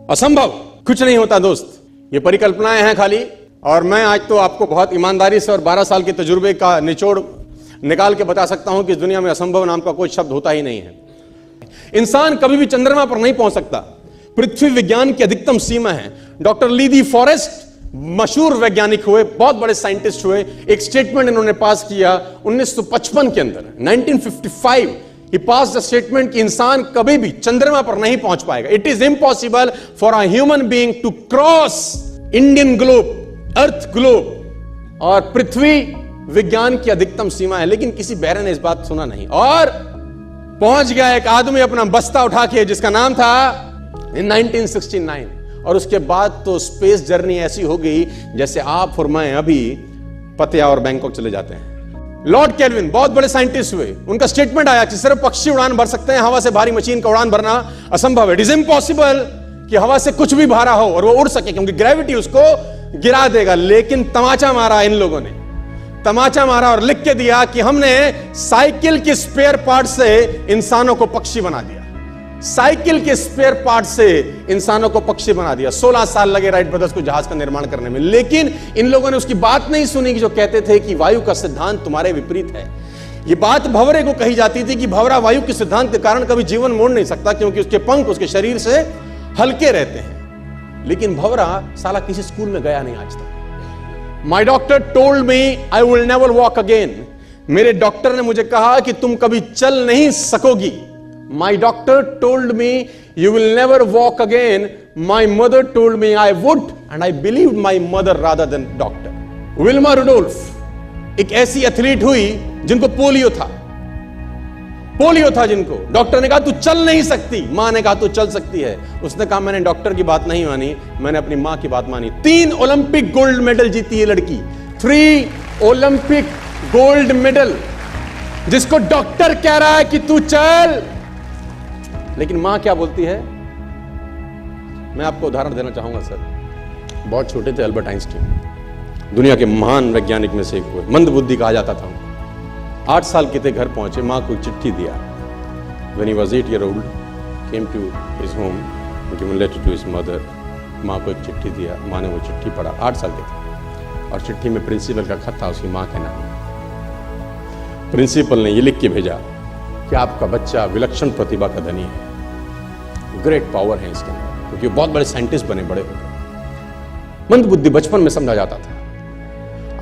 असंभव कुछ नहीं होता दोस्त, ये परिकल्पनाएं हैं खाली। और मैं आज तो आपको बहुत ईमानदारी से और 12 साल के तजुर्बे का निचोड़ निकाल के बता सकता हूं कि इस दुनिया में असंभव नाम का कोई शब्द होता ही नहीं है। इंसान कभी भी चंद्रमा पर नहीं पहुंच सकता, पृथ्वी विज्ञान की अधिकतम सीमा है। डॉक्टर ली दी फॉरेस्ट मशहूर वैज्ञानिक हुए, बहुत बड़े साइंटिस्ट हुए। एक स्टेटमेंट इन्होंने पास किया 1955 के अंदर, 1955 ही पास द स्टेटमेंट कि इंसान कभी भी चंद्रमा पर नहीं पहुंच पाएगा। It is impossible for a human being to cross Indian globe, earth globe, और पृथ्वी विज्ञान की अधिकतम सीमा है। लेकिन किसी बहरे ने इस बात सुना नहीं और पहुंच गया एक आदमी अपना बस्ता उठा के, जिसका नाम था इन 1969। और उसके बाद तो स्पेस जर्नी ऐसी हो गई जैसे आप और मैं अभी पतिया और बैंकॉक चले जाते हैं। लॉर्ड केल्विन बहुत बड़े साइंटिस्ट हुए, उनका स्टेटमेंट आया कि सिर्फ पक्षी उड़ान भर सकते हैं, हवा से भारी मशीन का उड़ान भरना असंभव है। इट इज इम्पॉसिबल कि हवा से कुछ भी भारा हो और वो उड़ सके, क्योंकि ग्रेविटी उसको गिरा देगा। लेकिन तमाचा मारा इन लोगों ने, तमाचा मारा और लिख के दिया कि हमने साइकिल के स्पेयर पार्ट से इंसानों को पक्षी बना दिया। साइकिल के स्पेयर पार्ट से इंसानों को पक्षी बना दिया। 16 साल लगे राइट ब्रदर्स को जहाज का निर्माण करने में, लेकिन इन लोगों ने उसकी बात नहीं सुनी कि जो कहते थे कि वायु का सिद्धांत तुम्हारे विपरीत है। यह बात भंवरे को कही जाती थी कि भंवरा वायु के सिद्धांत के कारण कभी जीवन मोड़ नहीं सकता, क्योंकि उसके पंख उसके शरीर से हल्के रहते हैं। लेकिन भंवरा साला किसी स्कूल में गया नहीं आज तक। माई doctor told me I will never walk again. मेरे डॉक्टर ने मुझे कहा कि तुम कभी चल नहीं सकोगी। My doctor told me you will never walk again. My mother told me I would, and I believed my mother rather than doctor. Wilma Rudolph एक ऐसी एथलीट हुई जिनको पोलियो था जिनको डॉक्टर ने कहा तू चल नहीं सकती, मां ने कहा तू चल सकती है। उसने कहा मैंने डॉक्टर की बात नहीं मानी, मैंने अपनी मां की बात मानी। 3 ओलंपिक गोल्ड मेडल जीती ये लड़की, 3 ओलंपिक गोल्ड मेडल, जिसको डॉक्टर कह रहा है कि तू चल। लेकिन मां क्या बोलती है? मैं आपको उदाहरण देना चाहूंगा सर। बहुत छोटे थे अल्बर्ट आइंस्टीन, दुनिया के महान वैज्ञानिक में से एक हुए, मंद बुद्धि कहा जाता था। 8 साल के थे, घर पहुंचे, मां को चिट्ठी दिया। When he was 8 years old, came to his home, given a letter to his mother. मां को एक चिट्ठी दिया, मां ने वो चिट्ठी पढ़ा। 8 साल के थे और चिट्ठी में प्रिंसिपल का खत था उसकी मां के नाम। प्रिंसिपल ने ये लिख के भेजा कि आपका बच्चा विलक्षण प्रतिभा का धनी है, ग्रेट पावर है इसके अंदर, क्योंकि बहुत बड़े साइंटिस्ट बने, बड़े हो गए। मंद बुद्धि बचपन में समझा जाता था।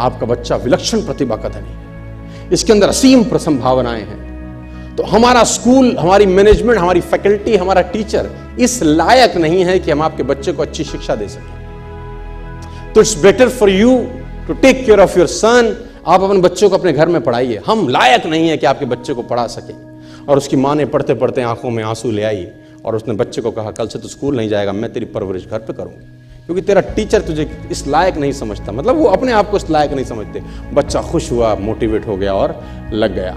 आपका बच्चा विलक्षण प्रतिभा का धनी है, इसके अंदर असीम संभावनाएं हैं। तो हमारा स्कूल, हमारी मैनेजमेंट, हमारी फैकल्टी, हमारा टीचर इस लायक नहीं है कि हम आपके बच्चे को अच्छी शिक्षा दे सकें। तो it's better for you to take care of your son. आप अपने बच्चों को अपने घर में पढ़ाइए, हम लायक नहीं है कि आपके बच्चे को पढ़ा सके। और उसकी मां ने पढ़ते पढ़ते आंखों में आंसू ले आई और उसने बच्चे को कहा कल से तू स्कूल नहीं जाएगा, मैं तेरी परवरिश घर पे करूंगी, क्योंकि तेरा टीचर तुझे इस लायक नहीं समझता। मतलब वो अपने आप को इस लायक नहीं समझते। बच्चा खुश हुआ, मोटिवेट हो गया और लग गया।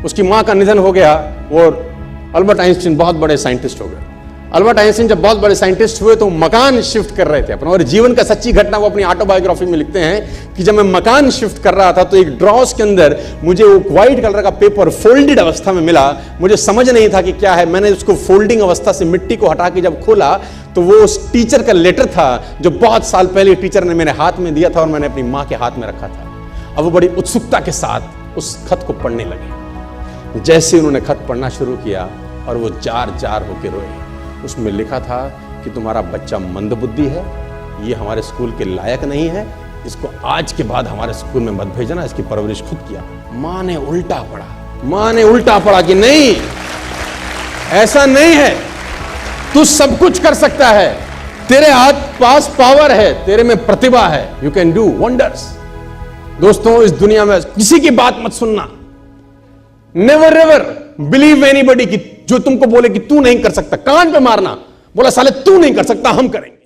उसकी मां का निधन हो गया, वो अल्बर्ट आइंस्टीन बहुत बड़े साइंटिस्ट हो गए। अल्बर्ट आइंस्टीन जब बहुत बड़े साइंटिस्ट हुए तो मकान शिफ्ट कर रहे थे अपना, और जीवन का सच्ची घटना वो अपनी ऑटोबायोग्राफी में लिखते हैं कि जब मैं मकान शिफ्ट कर रहा था तो एक ड्रॉस के अंदर मुझे वो व्हाइट कलर का पेपर फोल्डेड अवस्था में मिला। मुझे समझ नहीं था कि क्या है। मैंने उसको फोल्डिंग अवस्था से मिट्टी को हटा के जब खोला तो वो उस टीचर का लेटर था जो बहुत साल पहले टीचर ने मेरे हाथ में दिया था और मैंने अपनी मां के हाथ में रखा था। अब वो बड़ी उत्सुकता के साथ उस खत को पढ़ने लगे। जैसे उन्होंने खत पढ़ना शुरू किया और वो जार जार होकर रोए। उसमें लिखा था कि तुम्हारा बच्चा मंदबुद्धि है, ये हमारे स्कूल के लायक नहीं है, इसको आज के बाद हमारे स्कूल में मत भेजना, इसकी परवरिश खुद किया। मां ने उल्टा पढ़ा, मां ने उल्टा पढ़ा कि नहीं, ऐसा नहीं है, तू सब कुछ कर सकता है, तेरे हाथ पास पावर है, तेरे में प्रतिभा है, यू कैन डू वंडर्स। दोस्तों, इस दुनिया में किसी की बात मत सुनना। नेवर एवर बिलीव एनीबॉडी कि जो तुमको बोले कि तू नहीं कर सकता, कान पे मारना, बोला साले तू नहीं कर सकता, हम करेंगे।